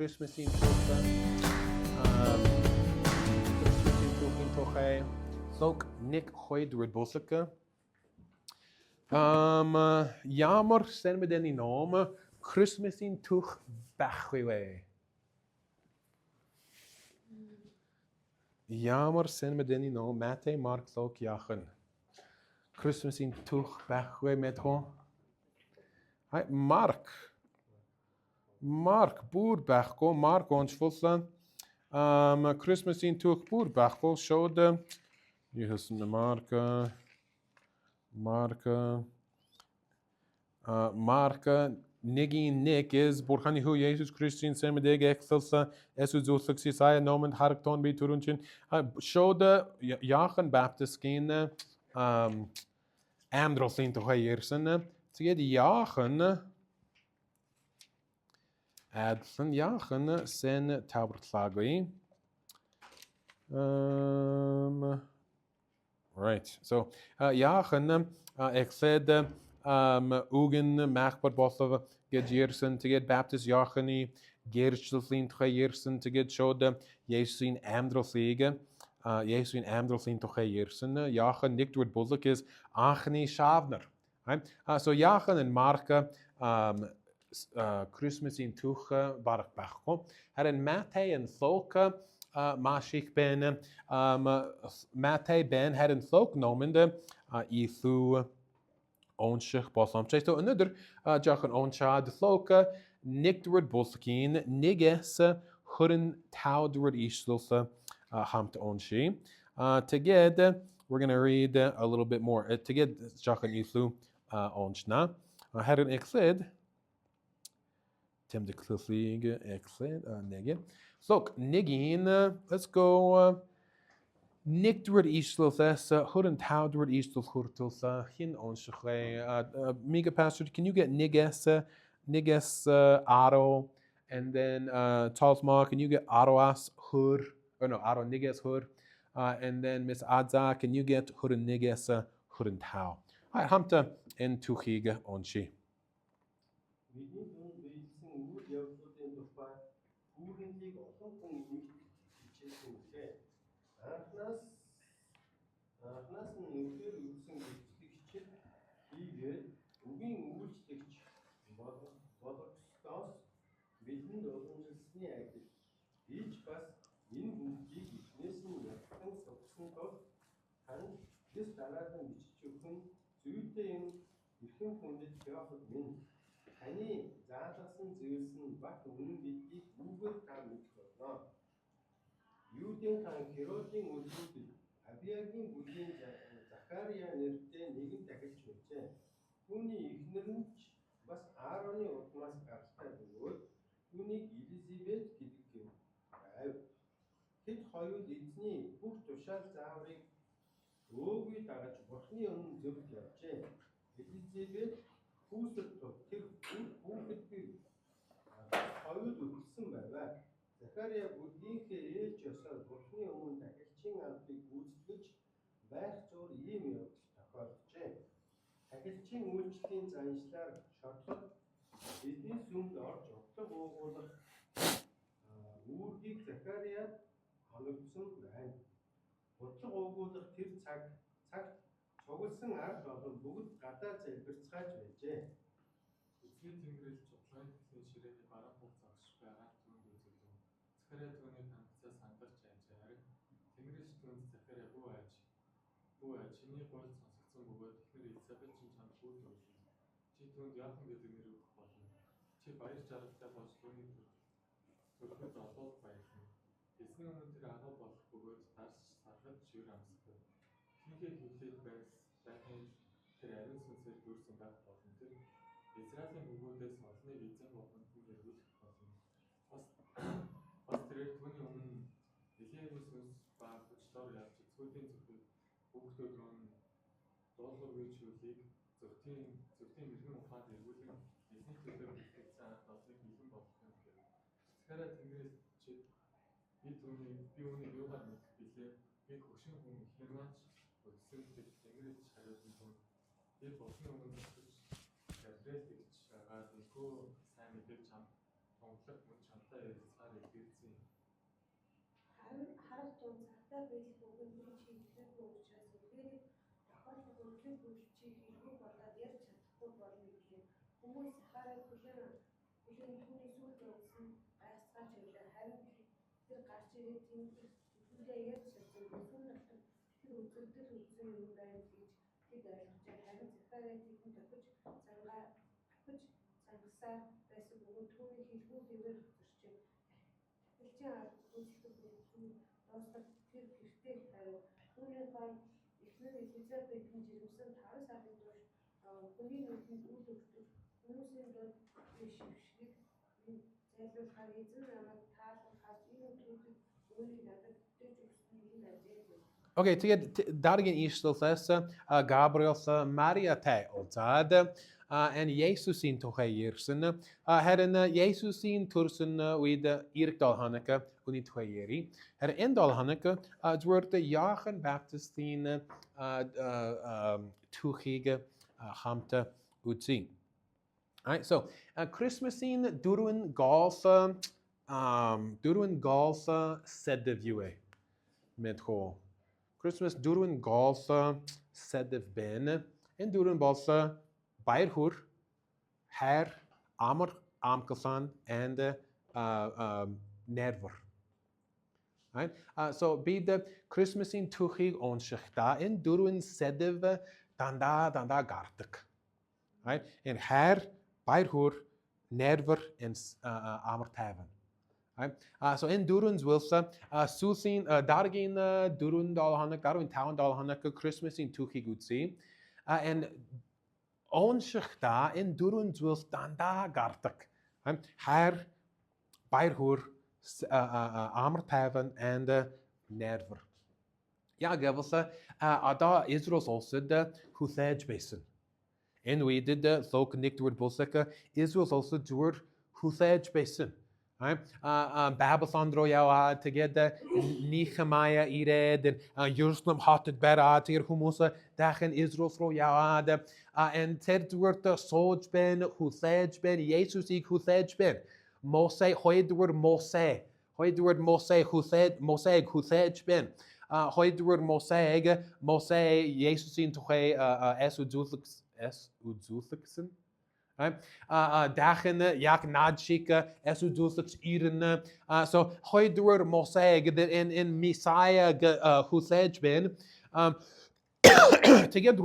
Christmas-ийн тухай Christmas-ийн тухай лог нэг хойдвэр босок ямар сэрмэдэний ном Christmas-ийн тух бахвэ ямар сэрмэдэний ном Матей, Марк, Лук, Яхан Christmas-ийн тух бахвэ метро Mark бүр байхгүй Mark онцлуулсан Christmas-ийн тух бүр байхгүй шууд юусэн Mark нэгin is бурханы хүү Есүс Христийн сэрмэдэг эхлэлсэн Есүс зүйлсээ сая номонд харагтон би түрүүн шууд Яхан Баптистийн амьдралын тухай ярьсан. Тэгээд Яхан sen тавртлагүй. Right. So Яхан эхлээд үгэн махбар болов гэж ярьсан. Тэгээд Баптист Яханы гэрчлэлийн тухай ярьсан. Тэгээд шууд Есүсийн амьдралыг Есүсийн тухай ярьсан. Яхан нэгдүгээр бүлэг is анхны шавнар. So Яхан and Mark Christmas-ийн тух барах байхгүй. Харин Матей and Лук маш их байна. Матей бэн харин Лук номонд илүү онцлог боломжтой. So өнөөдөр жоохон онцлог Лук нэгдүгээр бүлгийн 1-ээс 25-р ишлэл хамт онши. Тэгээд we're going to read a little bit more. Тэгээд жоохон илүү онцна. Харин эхлээд Temdicliflig excellent nege. Look, negin, let's go Nictward Eastless, Hudden Towdward Eastel Hurtles, Hin on Shre. Mega Pastor, can you get Niges Aro, and then Talsma, can you get Aroas Hur, or no, Aro Niges Hur, and then Miss Adza, can you get Hudden Niges Hudden Tow? Alright, Hamta and Tuchig on she. Хүүхэнтийг олон хүн нэгт хичээсэнтэй анхнаас нь нүхээр үлдсэн гэрчлэгчид хийгээд үгийн үйлчлэгч болгоцоос бидэнд уламжилсны адил ийж бас энэ бүгдийг эхнээс нь ятхан сувсан тул танд дэс дараадан бичиж өгөх нь зүйтэй юм эрхэм хүндэт Теофил минь таны заалгасан зүйлс нь бат үнэн гэдгийг үгээр та мэдэх болно. Юудын хаан Херодын үлдээд Абиягийн бүлийн Захария нэртэй нэгэн дахилч байжээ. Түүний эхнэр нь ч бас Аароны удмаас гаралтай бөгөөд түүнийг Элизабет гэдэг байв. Тэд хоёуд эзний бүх тушаал зааврыг өөгүй дагаж Бурхны өмнө зөвд явжээ. Элизабет хүүсэд тэр хүүхэдгүй хоёуд үлдсэн байваа. Захария бүлгийнхээ ээж ёсоор Бурхны өмнө тахилчийн албыг гүйцэтгэж байх зуур ийм явдал тохиолджээ. Тахилчийн үйлчлэлийн заншлаар шотлох эзний сүмд орж утлаг уугуулах үүргийг Захариад оногдсон байна. Утлаг уугуулах тэр цагт цугласан ард олон бүгд гадаа залбирцгааж байжээ. Эцгийн Тэнгэрэл чухлын төсний ширээний баруун хог загш байгаа түнд үзүүлв. Захария түүний хангацаас хандарч айжээ. Тэнгэрэлч түүнд Захария хүү айж чиний гол сонсогдсон бөгөөд эхнэр Элизабет чинь чамд хүү төрүүлнэ. Чи түүнд Яахан гэдэг нэр өгөх болно. Чи баяр жаргалтай болж түүний төрөхөд олоод баярлна. Эзний өмнө тэр агуу болох бөгөөд дарж сархад шивэр амсдаг. Хинхээ хөвлөд байхын тэр ариун сүнсээр дүүрсэн байх болно. Тэр Израилийн бүгүүдээс олныг эзэн болгонд нь хэрэглэх болно. Бас тэрээр түүний өмнө Элиевийн сүнс ба хүчлээр явж цүлийн зөвхөн бүгдүүд рүү дуулуургүй чөлийг зөвхөн мэрэгэн ухаанд эргүүлэн эзний төлөөр бэлтгэсэн ард олныг нэлэн болгох юм гэв. Захария Тэнгэрэлчид би үүнийг юугаар мэдэх билээ? Би хөгшин хүн хянаач өссөн гэж Тэнгэрэлч хариулсан түн. Би Бурхны өмнө очиж Габриэл гэж байгаа энэхүү сайн мэдээг чамд тунгалах мөн чамтай ярилцах Okay, тэгээд дараагийн ишлэлээс Габриэл sa Мариатай уулзаад and Есүсийн тухай ярьсан. Харин Есүсийн төрсөн үед эрт долхоног үний тухай ярий. Харин энэ долхоног зүгээр Яохан Баптистийн түүхийг хамт үзье. Alright, so Christmas-ийн дөрвөн голс сэдвээ мэдхүү. Christmas дөрвөн голс сэдв бэн. Энэ дөрвөн болсон баяр хөөр, хайр, амар амгалан and nervor. Right? So бид Christmas-ийн түүхийг уншихдаа энэ дөрвөн сэдв дандаа гардаг. Right? Энэ хайр, баяр хөөр, nervor and амар тайван. Right? So энэ дөрвөн зүйлс сүүлийн дараагийн $4 Christmas-ийн түүхийг үзье. And оншихта энэ дөрвөн зүйлс дандаа гардаг. Хайр, баяр хөөр, амар тайван and nervor. Яг гэвэл одоо Израиль улсад хүлээж байсан. Энэ үедэд лог нэгдүгээр бүлэг Израиль улсад зүгээр хүлээж байсан. Babylon руу яваа, тэгээд Нехемия ирээд Ерүслэм хотод бараа, тэгээд хүмүүс дахин Израиль руу яваад and тэр зүгээр сууж байна, хүлээж байна, Есүсийг хүлээж байна. Мосе хоёрдугаар Мосе хүлээж байна. Хоёрдугаар Мосе Есүсийн тухай үзүүлсэн. Дахин яг над шиг үзүүлж ирнэ. So хоёрдугаар Мосе гэдэг энэ Месая хүлээж байна. Тэгээд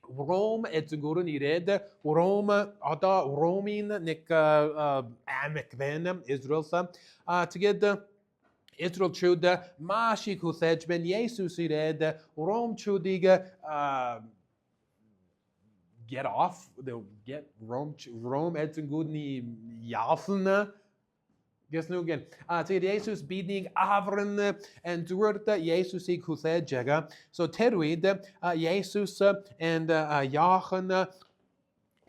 Ром эцгүүр нь ирээд одоо Ромын нэг аймаг байна Израиль. Тэгээд Израиль чуд маш их хүлээж байна. Есүс ирээд Ромчуудыг get off, they'll get Rome эцгүүрний явна. Гэс нүгэн. Тэгээд Есүс биднийг аврын and зүгээр Есүсийг хүлээж байгаа. So тэр үед Есүс and Яохан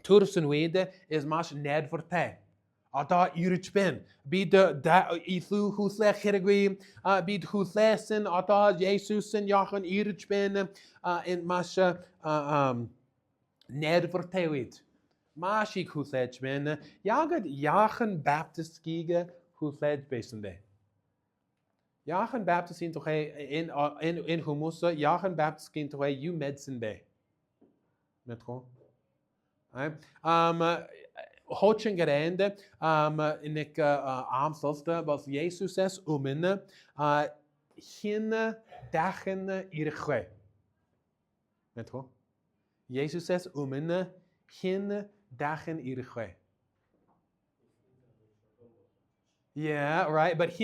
төрсөн үед is маш nervurтэй. Одоо ирж байна. Бид илүү хүлээх хэрэггүй. Бид хүлээсэн одоо Есүс and Яохан ирж байна. And маш nervurтэй үед. Маш их хүлээж байна. Яг Яохан Баптистгийг хүлээж байсан дээ. Яохан Баптистийн тухай энэ хүмүүс Яохан Баптистгийн тухай юу мэдсэн бэ? Мэдхүү? Хочин гэрээнд нэг амсалт бас Есүсээс өмнө хин дахин ирэх вэ? Мэдхүү? Есүсээс өмнө хин дахин ирэх вэ? Yeah, right. But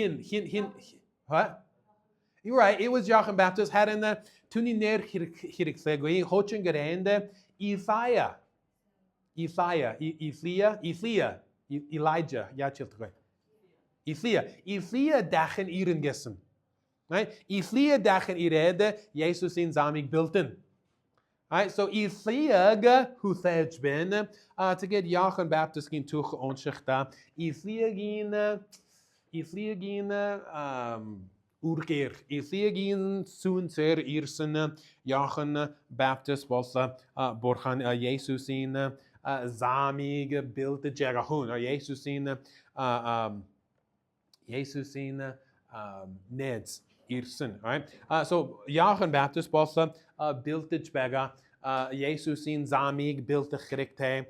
what? You're right. It was Joachim Baptist had in the tuni ner hiriklegui hochen gerende Elijah. Ja chiltwe. Elijah dachen iren gessen. Right? Elijah dachen irede Jesus in zamig bilten. Right, so Elijah who thej ben to get Joachim Baptist gin tuch onshachta. Elijah gin urkeer. Elijah gin soon ser irsen Joachim Baptist was borchan Jesus in zamig bilte jagahun. Jesus in Neds. Irsen. All right. So Johann Baptist was bildet bega. Jesus in zamig bildet gerikte.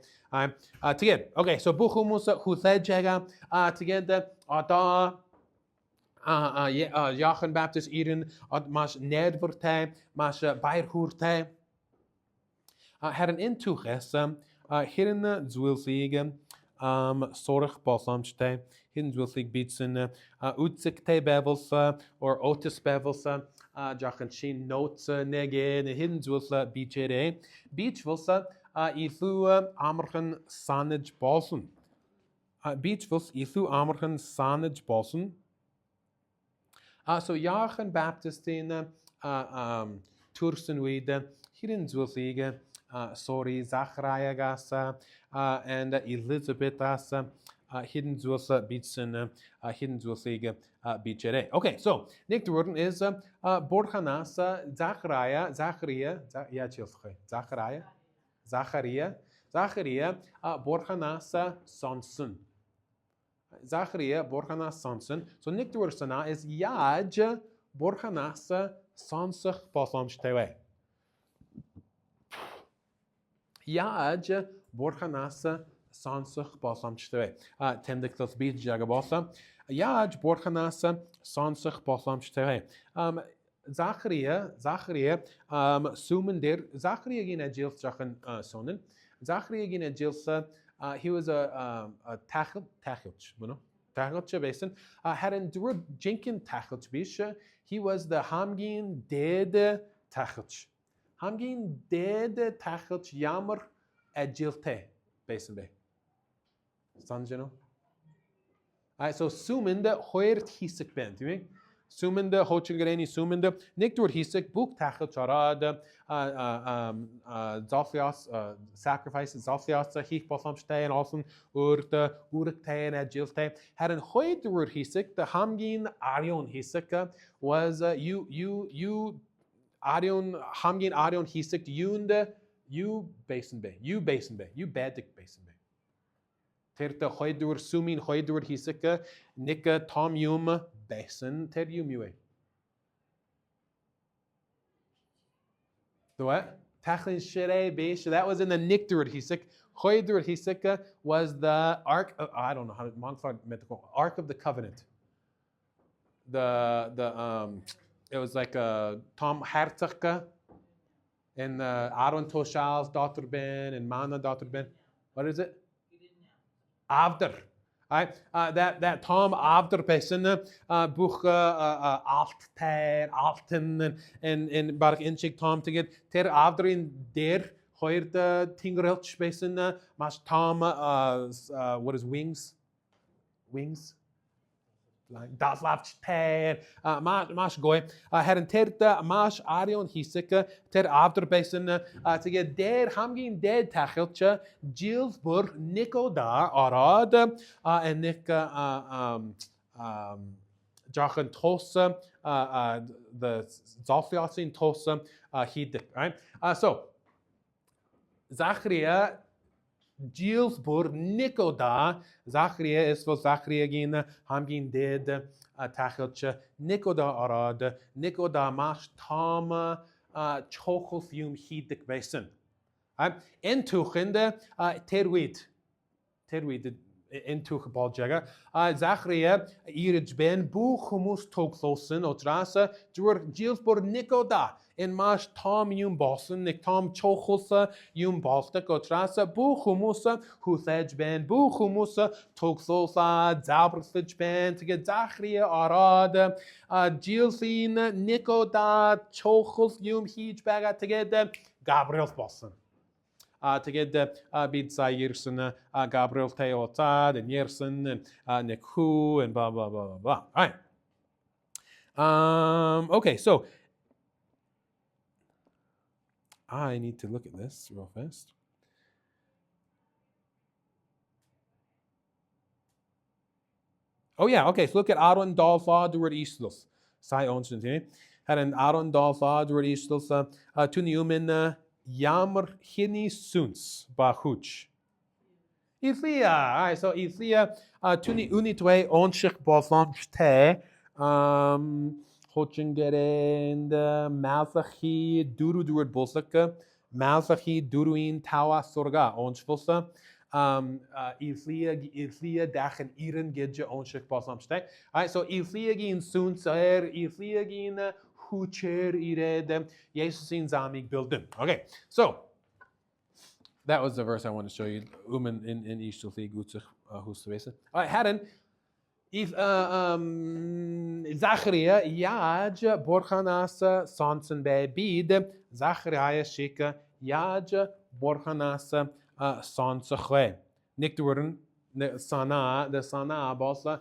Again. Okay. So buchumus huthejega. Again da. Johann Baptist irin mas nedvertij, mas bijhoertij. Her een intoeges, hierin zwilsige, zorg bosamstij, hierin zwilsig bietsen, uitzichtij bevels, or otis bevels, jachen shin notes nege, hierin zwilse bietjere, bietwilse, ithu amergen sanage bosen. Bietwils ithu amergen sanage bosen. So Johann Baptist in Tursenwede, hierin zwilsige, sorry, Zachariah gasa, and Elizabeth asa, hidden zwilsa bietsen, hidden zwilsige bietjere. Okay, so, nick de woorden is Borganasa, Zachariah, ja, Zachariah, Borganasa Sonson. Zachariah Borganas Sonson. So nick de woorden sana is Yaj Borganasa Sonsig Poslamstewe. Yaj Borganasa Sonsig Poslamstewe. Tendictus beach jagabosa. Yaj Borganasa Sonsig Poslamstewe. Zachariah, sumen der, Zachariah gina jils jachen sonnen. Zachariah gina jilsa, he was a tachilch, tachilch basin. Had endured jinkin tachilch bisha, he was the hamgin dead tachilch. Hamgin dead tachilch yammer agilte basin bay. Sanjano. So suminde hoert hisik ben, do you mean? Suminde, Hochengereni, Suminde, Nikdur Hisik, Buk Tachel Charad, Zalfias, sacrifices, Zalfias, Hichbossamstein, also Urte, Urektein, Agiltein, had an Hoidur Hisik, the Hamgin Arion Hisik was Arion, Hamgin Arion Hisik, you Basin Bay, you Badik Basin Bay. Terta Hoidur Sumin Hoidur Hisika, Nika Tom Yum Basin Ter Yumue. The what? Tachlin Shere Besh, that was in the Nikdur Hisik. Hoidur Hisika was the Ark of, I don't know how to Montfort mythical Ark of the Covenant. It was like Tom Hertzaka and Aaron Toshal's daughter Ben and Mana daughter Ben. What is it? After, right? That Tom after person, buch Alten and Bark Inchik Tom to get ter after in der hoort Tingerelch basin, mas Tom what is wings? Das laft ter mas goy had en ter mas Arion hisike ter after basin to get der hamgin dead tachelcha Gilsburg Nico da arad and Nick Jachen Tosa the Zalfiasin Tosa he right so Zachariah Gilsburg Nico da Zachariah is for Zachariah gin hamgin dead tachelcha Nico da arad Nico da mas Tom chochos yum hidik basin. Intuchende terwid intuch baljaga. Zachariah irij ben buchumus toglosen otrasa dur Gilsburg Nico da in mas Tom yum bossen nik Tom chochosa yum balta otrasa buchumusa huthej ben buchumusa toglosa zabrfij ben to get Zachariah arad Gilsin Nico da chochos yum hij baga to get Gabriel's bossen. To get the Bidsa Yersen, Gabriel Teotad, and Yersen, and Nekhu, and blah, blah, blah, blah, blah. All right. Okay, so I need to look at this real fast. Oh, yeah, okay, so look at Aaron Dalfa, the word Eastlos. Sai Onsen, had an Aaron Dalfa, the word Eastlos, to Newman. Jammer hini suns bahuch. Ithia, alright, so Ithia tuni unitwe onshik boslamste Hochingerend Malzachi Duru Dured Bolsaka Malzachi Duruin Tawa Sorga Onchvosa Ilflia Dachen Iren Gedje Onshik Bosamste. Alright, so Ilfliagin Sunser, Ilfliagin Hucher Ired, Jesus in Zamig Bildim. Okay, so that was the verse I want to show you. In Ishtilfi Gutzich Hustwese. Alright, Hadden. If Zacharia Yaj Borchanasa Sonsen Be Bid Zacharia Shika Yaj Borchanasa Sonse Nick the word the Sana Bossa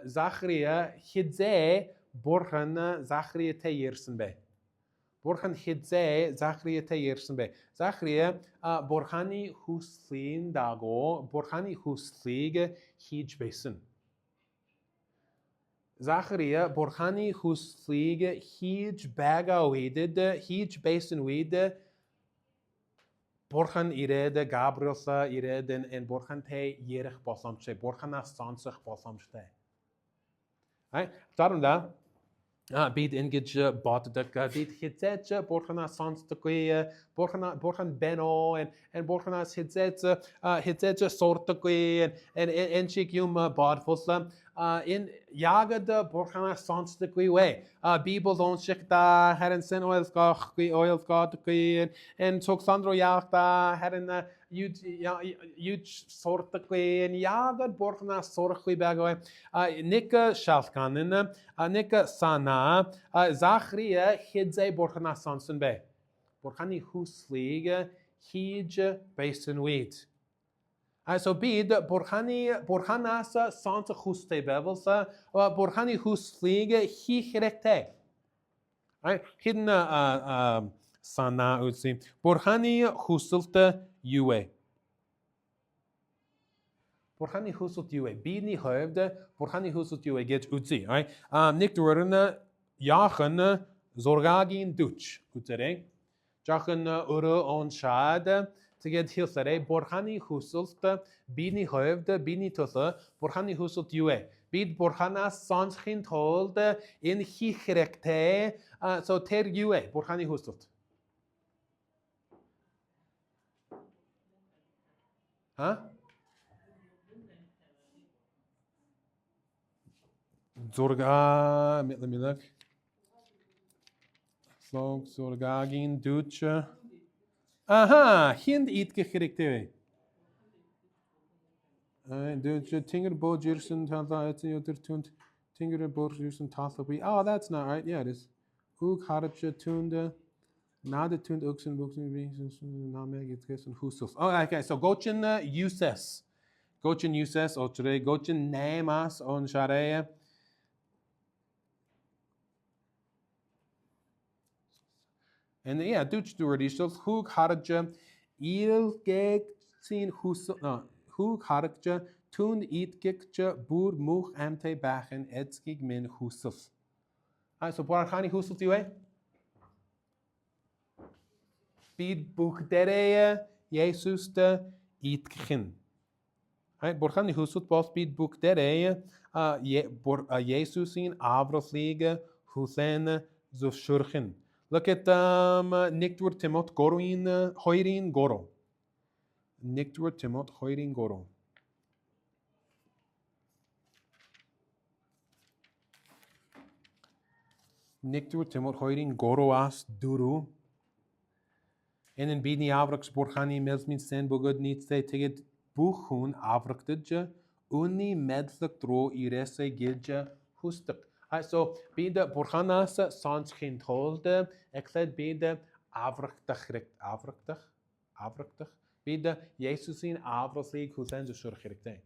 Zacharia Hidze Borchan Zacharia Teyersen Be Borchan Hidze Zacharia Teyersen Be Zacharia Borchani Huslin Dago Borchani Huslige Hij Basin Zacharia Borchani Huslige Hij Baga Weede Hij Basin Weede Borchan Irede Gabrielsa Irede en Borchan Te Yerich Bosamste Borchana Sansich Bosamste. Right? Daarom da bid ingetje botdek bid hitzetje Borchana Sanste Borchan Beno en Borchana hitzetje Sorte en Chikium Badfosla in Jagade Borchana Sanste way. Bibel on Shikta had in Sin oils got and Toxandro Yachta had in huge sort of way and Yagad Borchana Sorkwi Bagoy Nika Shalkanin Nika Sana Zachria Hidze Borchana Sansen Bay Borchani Husliga Hij Basin Wheat. So bid Borchanasa Santa Huste Bevelsa Borchani Husliga He Herekte. Right? Hidden Sana Utsi Borchani Hustelte Yue. Borchani Hustelt Yue. Bidni Hoevde Borchani Hustelt Yue get Utsi. Right? Nick de Rurne Jachen Zorgagin Dutch. Utere. Jachen Ure on Shade. To get Hilsare, Borchani Hustelt, Bini Hoevde, Bini Tusse, Borchani Hustelt Yue. Bid Borchana Sanschin told in Hichrekte, so Ter Yue, Borchani Hustelt. Huh? Zorga, let me look. Slog, Zorgagin, Duce. Aha, hind eat gerekte. Duce, Tinger Bo Jerson, Tanta, it's the other tuned. Tinger Bo Jerson, Tathabi. Oh, that's not right. Yeah, it is. Ug Haracha tuned. Nada tuned Uxen, Buxen, Nameg, it's Gesson, Husuf. Oh, okay, so Gochin uses. Gochin uses, or today, Gochin Namas on Sharea. And yeah, Dutch Duradishos, Hug Haraja, Il Geg Sin Husuf, Hug Haraja, Tun Eat Gikja, Bur Much Amte Bachen, Edskig Min Husuf. So, Borchani Husuf, you Bid Buchdereya, Jesus de Eatkin. Borchani Husuf, Boss Bid Buchdereya, Jesus in Avrosliga, Husen, Zushurchen. Look at Niktur Timot Goruin Hoirin Goro. Niktur Timot Hoirin Goro. Niktur Timot Hoirin Goro as Duru. En in Bidni Avrax Borchani Melsmin Sen Bogud needs to take it Buchun Avraktidja Uni Medluk Dro Irese Gilja Hustuk. So, bide Borchanas Sanschin holde, exed bide Avrachtach, bide Jesusin Avroslig Husen Schurchirte.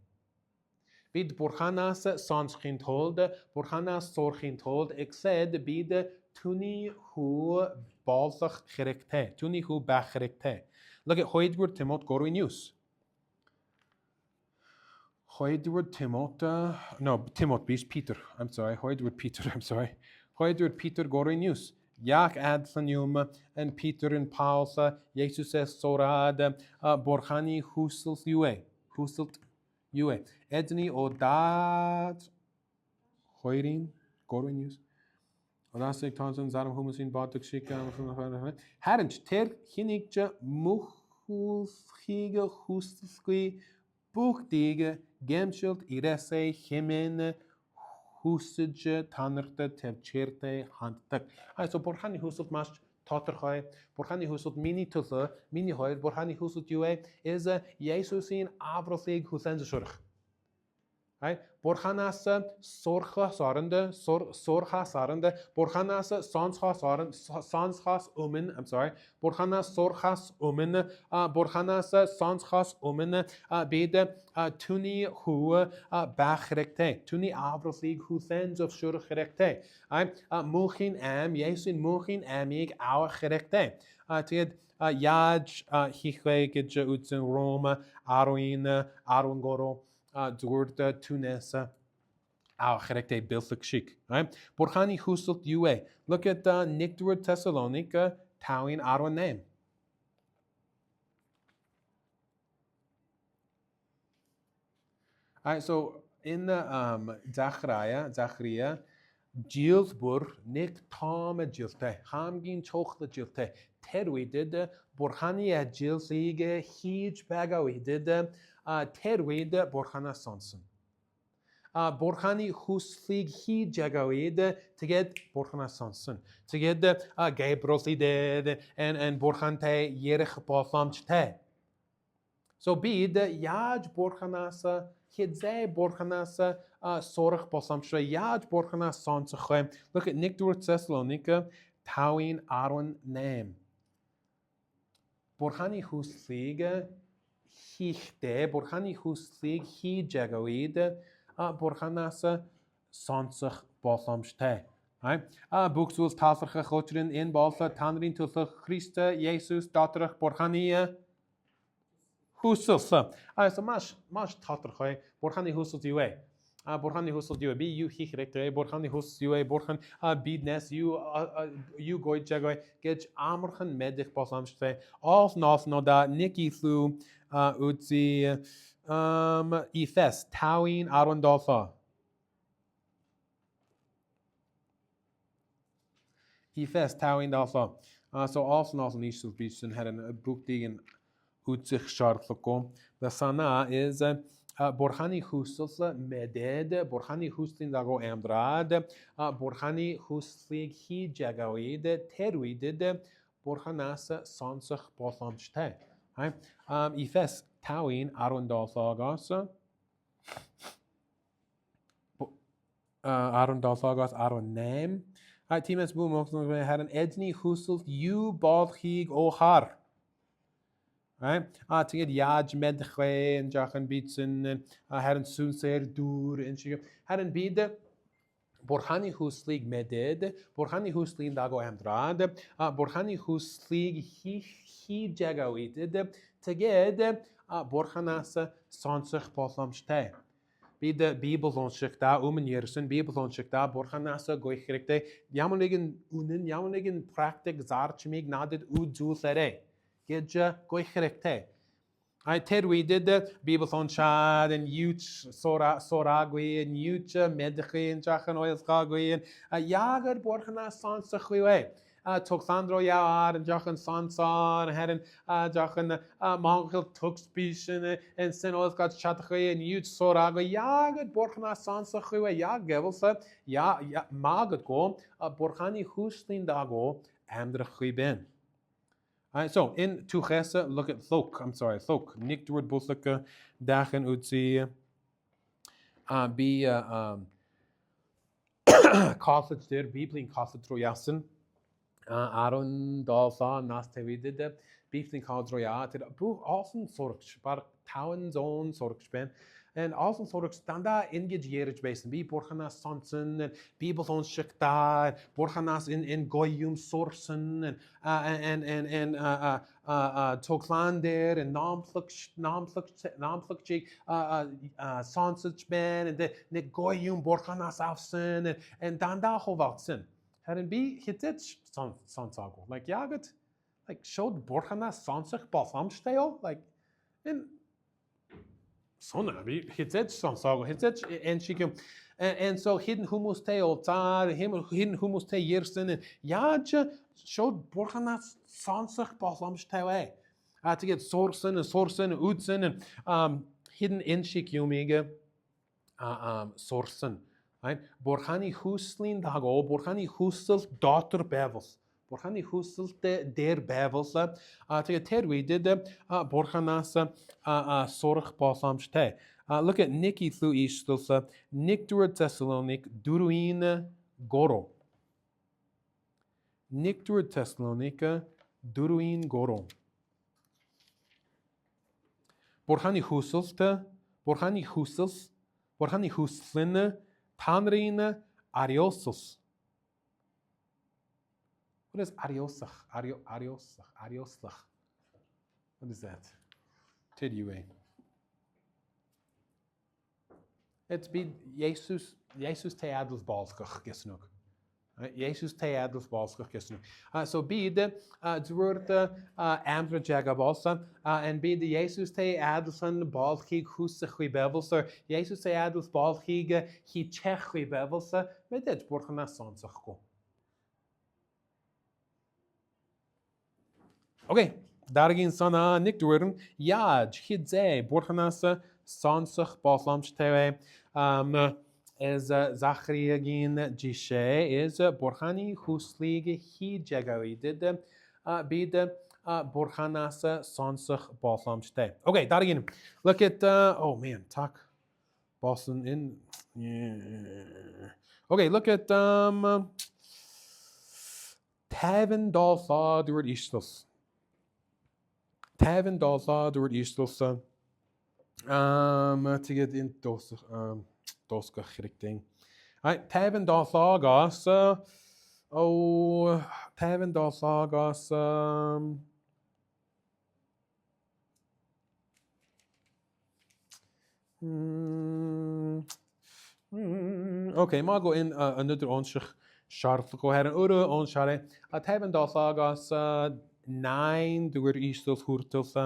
Bid Borchanas Sanschin holde, Borchanas Sorchin hold, exed bide Tuni hu Balzach Chirekte, Tuni hu Bachrekte. Look at Hoidward Timot Gorwin News. Hoidward Timot, no, Timot Beast Peter, I'm sorry, Hoidward Peter, I'm sorry. Hoidward Peter Gorin News. Jak Adfanium and Peter and Paulsa, Jesus Sorad, Borchani Huselt Yue. Edni Odad Hoidin Gorin News. Одасыг таасан зарим хүмүүсийн бодог шиг харин ч тэр хэнийг ч мөххийг хүсэлгүй бүгдийг гэмшилт ирээсэй хэмээн хүсэж танарт төвчээртэй ханддаг. So бурханы хүсэлт маш тодорхой. Бурханы хүсэлт миний төлөө, миний хувьд бурханы хүсэлт юу вэ? Is Есүсийн авралыг хүлээн зөвшөөрөх. Бурханаас сурхаас оронд, бурханаас сонсохоос өмнө, бурханаас сурхаас өмнө, бурханаас сонсохоос өмнө бид түүний хүү байх хэрэгтэй. Түүний авралыг хүлээн зөвшөөрөх хэрэгтэй. Мөнхийн ам, Есүсийн мөнхийн амийг авах хэрэгтэй. Тэгээд яаж хийх вэ гэж үзэн Ром 10:13 зүгээр түүнээс авах хэрэгтэй бэлэг шиг. Бурханы хүсэлт юу вэ? Look at 1 Thessalonica 5:18. So in Zachariah жилс бүр нэг том жилтэй, хамгийн чухал жилтэй. Тэр үедээ бурханы ажилыг хийж байгаа үедээ тэр үед бурханаас сонсон. Бурханы хүслийг хийж байгаа үед тэгээд бурханаас сонсон. Тэгээд Габриэл идээд and бурхантай ярих боломжтой. So бид яаж бурханаас хизээ бурханаас сурах боломжтой, яаж бурханаас сонсох вэ? Look at 1 Thessalonica 5:18. Бурханы хүслийг хийхдээ, бурханы хүслийг хийж байгаа үед бурханаас сонсох боломжтой. Бүх зүйл талархах учир нь энэ бол та нарын төлөө Христ Есүс доторх бурханы хүсэл. So маш тодорхой. Бурханы хүсэл юу вэ? Бурханы хүсэл юу вэ? Би юу хийх хэрэгтэй? Бурханы хүсэл юу вэ? Бурхан биднээс юу гойж байгаа гэж амархан мэдэх боломжтой. Олнооснода нэг илүү үзье Efes 5:17. Efes 5:17. So олноос нь ишл бичсэн харин бүгдийг нь үзэх шаардлагагүй. The sanaa is бурханы хүсэл мэдээд, бурханы хүслийн дагуу амьдраад, бурханы хүслийг хийж байгаа үед тэр үед бурханаас сонсох боломжтой. Efes 5:17-аас 18. Тиймээс бүх мөнгө харин эзний хүсэлт юу болохыг ухаар. Тэгээд яаж мэдэх вэ? Жаахан бичсэн харин сүнсээр дүр энэ шиг. Харин бид бурханы хүслийг мэдээд, бурханы хүслийн дагуу амьдраад, бурханы хүслийг хийж байгаа үед тэгээд бурханаас сонсох боломжтой. Бид Библи уншихдаа өмнө ярьсан Библи уншихдаа бурханаас гойх хэрэгтэй. Ямар нэгэн үнэн, ямар нэгэн практик зарчмыг надад үзүүлээрэй гэж гойх хэрэгтэй. Тэр үедээ Библи уншаад энэ юуч сураагүй, юуч мэдхийн жаахан ойлгоогүй. Яг бурханаас сонсох вэ? Цогцандроо яваар жаахан сонсоор харин жаахан Монгол төгс бишэн энсэн ойлгож чадахгүй юуч сураагүй. Яг бурханаас сонсох вэ? Яг гэвэл магадгүй бурханы хүслийн дагуу амьдрах вэ? So in Tuches, look at Thok. Nick Dward Buslika Dachen Utzi be college there, Bibling college Royasin. Aaron Dolsa Nastavidid, Bibling college Royat, often sorgs, but town zone sorgspen. En often sorgs standa engage yearage basin. Be Borchanas Sonson and Bibel on Shekta, Borchanas in Goyum Sorsen and Toklander and Nampluk Sonsage Ben and the Goyum Borchanas Afsen and Danda Hovatsen. Hadn't be hitich Sonsago. Like Yagat, like showed Borchanas Sonsach Bafamstale, like in Sonna, hitich Sonsago, hitich and she can And so hidden humus te altar, hidden humus te yersin, and yaja showed Borchanas sansach balams te. To get sorsen and utsen and hidden inshik yumige sorsen. Right? Borchani huslin dago, Borchani husel daughter bevels. Borchani husel der bevels. To get terwi did Borchanas sorch balams te. Look at Nikki through Eastelsa, Nick Dur Thessalonic, Duruin Goro. Nick Dur Thessalonica, Duruin Goro. Borchani Husselste, Borchani Hussels, Borchani Huslin, Tanrine, Ariosus. What is Ariosach? Arioslach. What is that? Tidue. It's be Jesus te adels balskach gesnug. Jesus te adels balskach gesnug. So be the word amdra jagabalsa and be the Jesus te adelsan balkig husach bevels or Jesus te adels balkig he chech bevels met het borgana sansach go. Okay, daargin sana nik duren yaj hidze borgana sansach balsams te is Zachariah gin Jishe is Borchani Huslige he jagawi did be the Borchanas sansach balsamste. Okay, that again. Look at oh man, talk Boston in okay, look at Tavin Daltha the word Eastels. Tavin Daltha the word Eastels. To get in doska richting. Tavin Dalthagas Tavin Dalthagas okay, maar go in another onshich sharp go her ure onshare. Tavin Dalthagas 9 the word Eastels hurtels.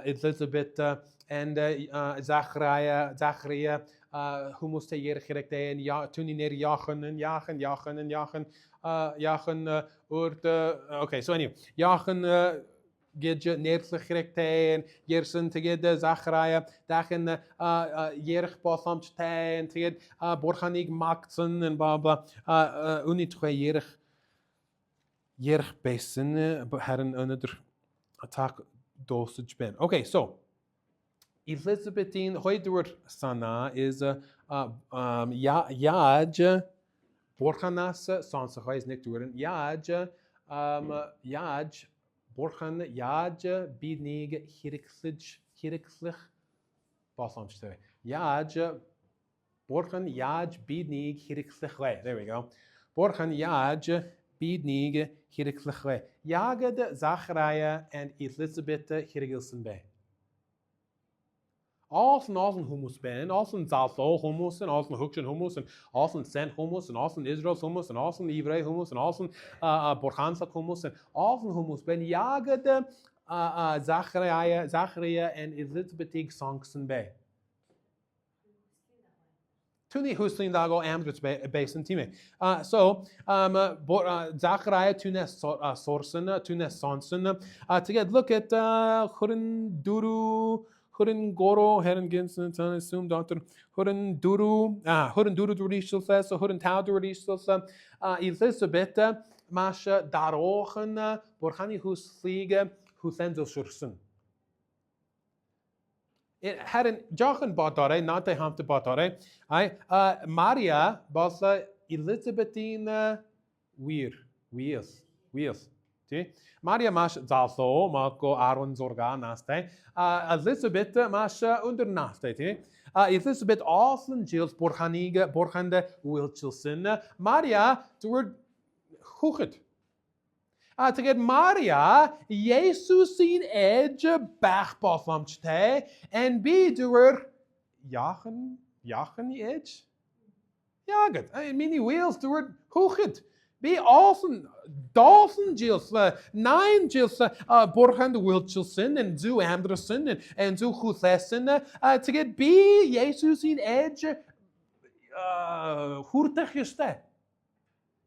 Elizabeth and Zachariah, who must say Yerchirek and Tunineer Jachen and Jachen okay, so anyway, Jachen Gidje Neerchirek and Yersen to get Zachariah, Dachen Yerch Bothamch and to get Borchanig Maxen and Baba Unitwe Yerch Basin, but had another attack. Dosage ben. Okay, so Elizabethine Hoidur Sana is Yaj Borchanas Sansa is Nicturin Yaj Yaj Borchan Yaj Bidnig Hiriklich Basamste Yaj Borchan Yaj Bidnig Hiriklich. There we go. Borchan Yaj Bidnig Hiriklich. Jagad Zachariah and Elizabeth Hirgilson Bay. Alsen hummus ben, alsen Zaltho hummus, and alsen Hukshan hummus, and alsen Sent hummus, and alsen Israel's hummus, and alsen Ivray hummus, and alsen Borchansak hummus, and alsen hummus ben. Jagad Zachariah and Elizabeth Sankson Bay. Tuni Huslin Dago Amdrits Basin Time. So Zachariah Tunes Sorsen, Tunes Sonsen. To get look at Hurin Duru, Hurin Goro, Heron Ginson, assume Doctor Hurin Duru, Hurin Duru Durishel says, so Hurin Tau Durishel says, Elizabeth Masha Darochen, Borchani Husliga, Husenzo Sursen. It had an Jochen Batare, not the Hamte Batare. Maria was Elizabethine Wheels. Maria Mash Zalso, Marco Aaron Zorganaste. Elizabeth Mash under Naste. Elizabeth Austin Gilles Borchaniga, Borchande Wilchelson. Maria, the word Huchet. To get Maria, Jesus in edge Bachbafamchte, and be doer Jachen edge. Jaget. I mean, he wheels the word Huchet. Be often Dawson Gilles, 9 Gilles, Borchand Wilchelson, and Zu Anderson, and Zu Huthessen, to get be Jesus in edge húrtach yste.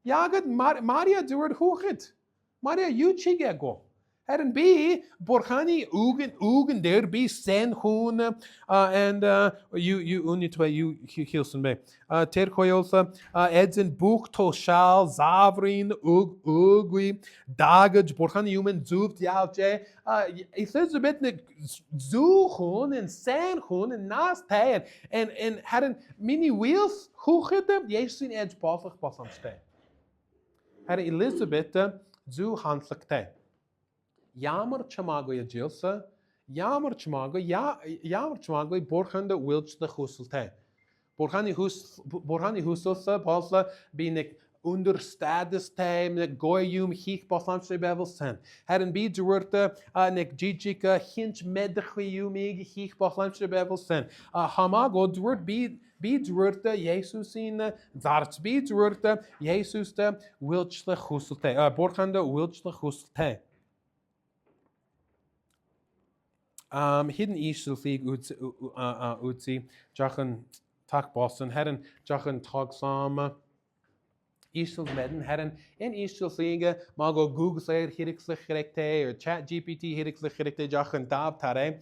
Jagad Maria dŵr hwchyd. Maria yw go. Herren B, Borchani ugen der B sen hun and you unitwa you hilsen be. Ter koyolsa edzen buch to shal zavrin ugwi dagaj Borchani human zuft yalje. Elizabeth ne zuchun en sen hun en nas tayen en herren mini wheels hwchyd Jezus in edge bafach basam ste. Herren Elizabeth zu handlik te. Jammer chamago ya jilsa, jammer chamago borchande wilch de huselte. Borchani huselsa pasla binek understades time nek goyum hich baslamse bevel sen. Herren bi duurte nek jijika hinch medchiyum hich baslamse bevel sen. Hamago duurt bi duurte Jesus in zarts bi duurte Jesus de wilch de huselte. Borchande wilch de huselte. Hidden Easter League utzi jachan tak Boston herren jachan tag sama Easter medden herren in Easter League mago Google slayer hirixlich gerekte or Chat GPT hirixlich gerekte jachan dab tare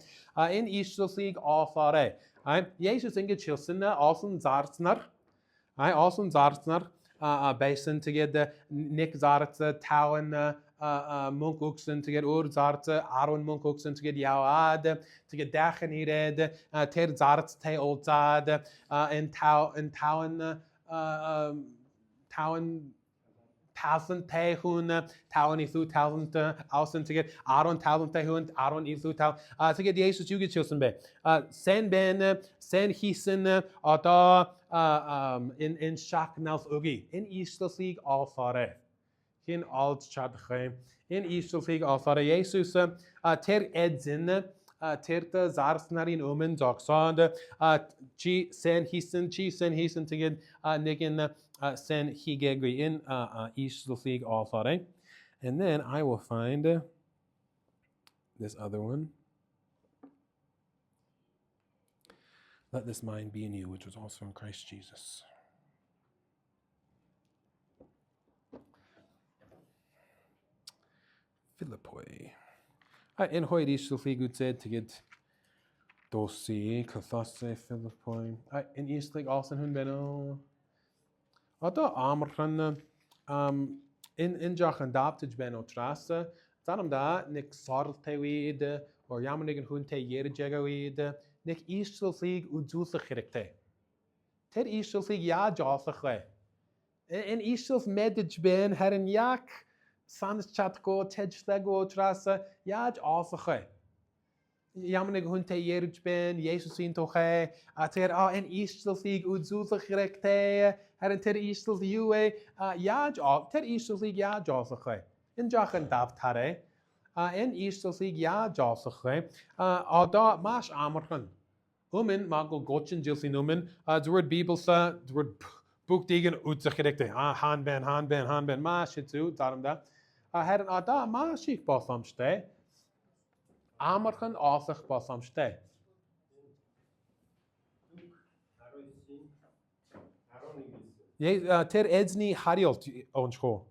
in Easter League afare Jesus inge chilsen awesome zartsnar awesome zartsnar basin to get the Nick Zartse Town Monk Oxen to get Zarte, Aaron Monk Oxen to get Yawad, to get Dachen Hired, Ter Zarts Te Olzad, and Town Thousand Tehun, Town Isu Thousand Ausen to get Aaron Thousand Tehun, Aaron Isu Town, to get Jesus you get Chilson Bay. Sen Ben, Sen Hisen, Ada in Shaknals Ugi, in Easter League all fare. In alt chadche in Easterfig afare Jesus ter edzin terta zarsnarin omen doxand chi sen hisen to get nigin sen higegri in Easterfig afare. And then I will find this other one. Let this mind be in you, which was also in Christ Jesus. Philippoi. In hoid Easterfig good said to get dosi, Cathasse, Philippoi. In Eastlig also hun beno. Ada Amran in Jachan Daptage beno trasse. Darum da Nick Sorte weed or Yamanigan hunte Yerjega weed. Nick Easterfig udzusa chirekte. Ted Easterfig ya jossache. In Easterf medage ben had en yak. Sans chatko, tedstego, trasse, yaj afge. Yamanig hunte yerj ben, Jesus in toche, ater en Easterfig udzuza gerekte, her ter Easterf yue, yaj af, ter Easterfig yaj afge. In jachen daftare, en Easterfig yaj afge, ada mash amergen. Umen magel gotchen jilsinumen, the word Bibelsa, the word book degen udzuza gerekte, han ben, mash itu, darum da. Herren ada maashik basam ste. Amergen asig basam ste. Ter edzni hariot onsko.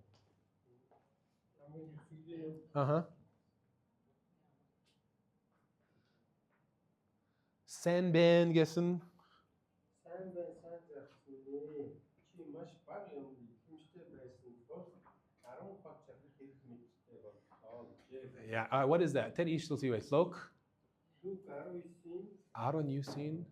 Sen ben gessen. Yeah, what is that? Ter Easter Siwe Slok? Aaron you seen?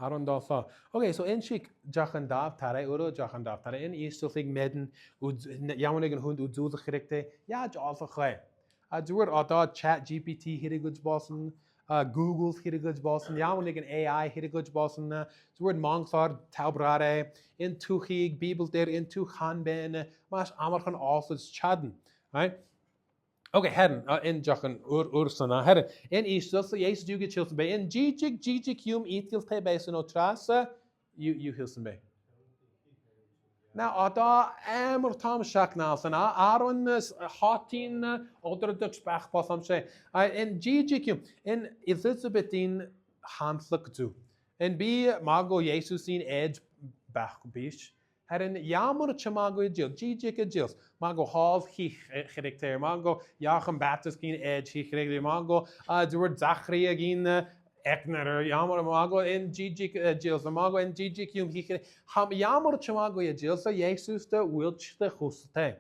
Aaron Dafa. Okay, so in Shik Jachandav Tare, Uro Jachandav Tare, in Easter Fig Medden, Yamanigan Hund Udzuz Gerekte, Yaj Alpha Khe. Duur Ada Chat GPT Hiriguds Bossen, Google's Hiriguds Bossen, Yamanigan AI Hiriguds Bossen, Duur Mongsar Taubrare, in Tuchig, Bibel der in Tuchanben, Mas Amarchan Office Chaden. Right? Okay, herren, in Jachan Ursana, herren, in Easter, so Jesus you get children bay, in Gijik Yum Etil Te Basin o Trasa, you Hilson Bay. Now, Ada Amor Tom Shaknalson, Aaron Hotin, Oder Dutch Bach Possam Shay, in Gijik Yum, in Elizabethin Hanslik too. En bi mago Jesusin edge bach bish. Harren jammer chamago jil, jijik jils. Mago half he gerekter. Mago Jachem Baptist kin edge he gerekter. Mago door Zachariah gin Ekner, jammer mago en jijik jils. Mago en jijik yum he ham jammer chamago jils. Jesus de wilch de huste.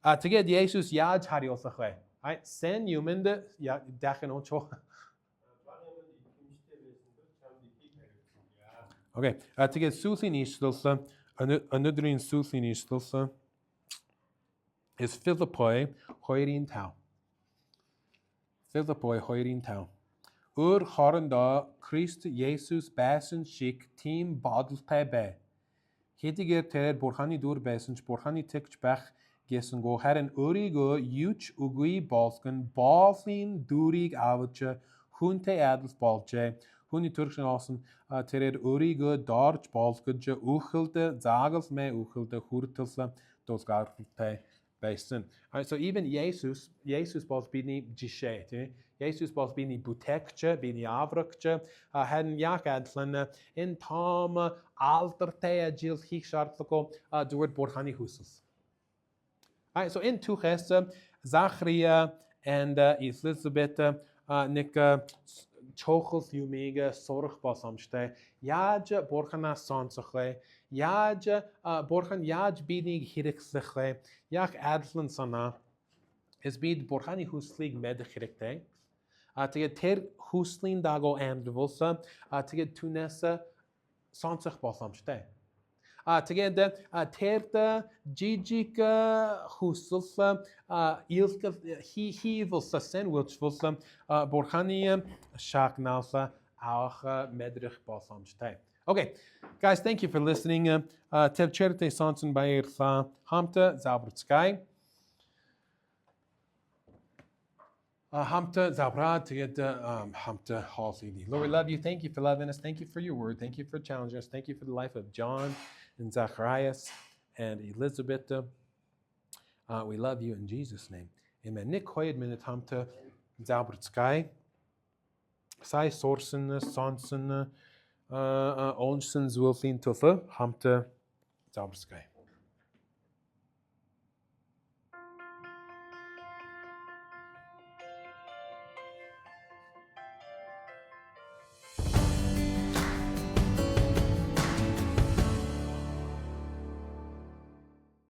To get Jesus yaj hariosachwe. Sen human de ja dachen oncho. Okay, to get Susin Ishtulsa, another in Susin Ishtulsa is Philippoi Hoirin Tau. Philippoi Hoirin Tau. Haranda Christ Jesus Basen Shik Team Badl Tebe. Hetiger Ter Borhani Dur Basen Borhani Tikchbach Gessen go Herren Urigo Yuch Ugui Balsken Balfin Durig Avache Hunte Adels Balche. Hun die Turkse assen terer Urigo Darch Balskudje Uchelte Zagels me Uchelte Hurtelse dos Gartelte Basin. So even Jesus was bini Gishet. Jesus was bini Butekje, bini Avrakje, hadden jak adlen in Tom Alterte Gils Hikshartliko door Borhani Huses. So in Tuchesse, Zachariah and Elizabeth Nick Chochels Umega Sorg Basamste, Yaj Borgana Sansache, Yaj Borgan Yaj Binig Hirixle, Jak Adlan Sana, is bid Borgani Huslig med Hirikte, to get Ter Huslin Dago Amdvosa, to get Tunessa Sansach Basamste. To get the Terta Jijika Husselsa, Ilka he will sen which was Borhanium Shaknalsa auch Medrich Basamste. Okay, guys, thank you for listening. Ter Cherte Sanson by Hamta Zabrutskay. Hamta Zabrad to get Hamta Halsey. Lord, we love you. Thank you for loving us. Thank you for your word. Thank you for challenging us. Thank you for the life of John and Zacharias and Elizabeth. We love you in Jesus' name. Amen. Nick Hoyed minute Hamta Zabrutskay. Sai Sorsen, Sonsen, Onsen, Zulfin Tuffe, Hamta Zabrutskay.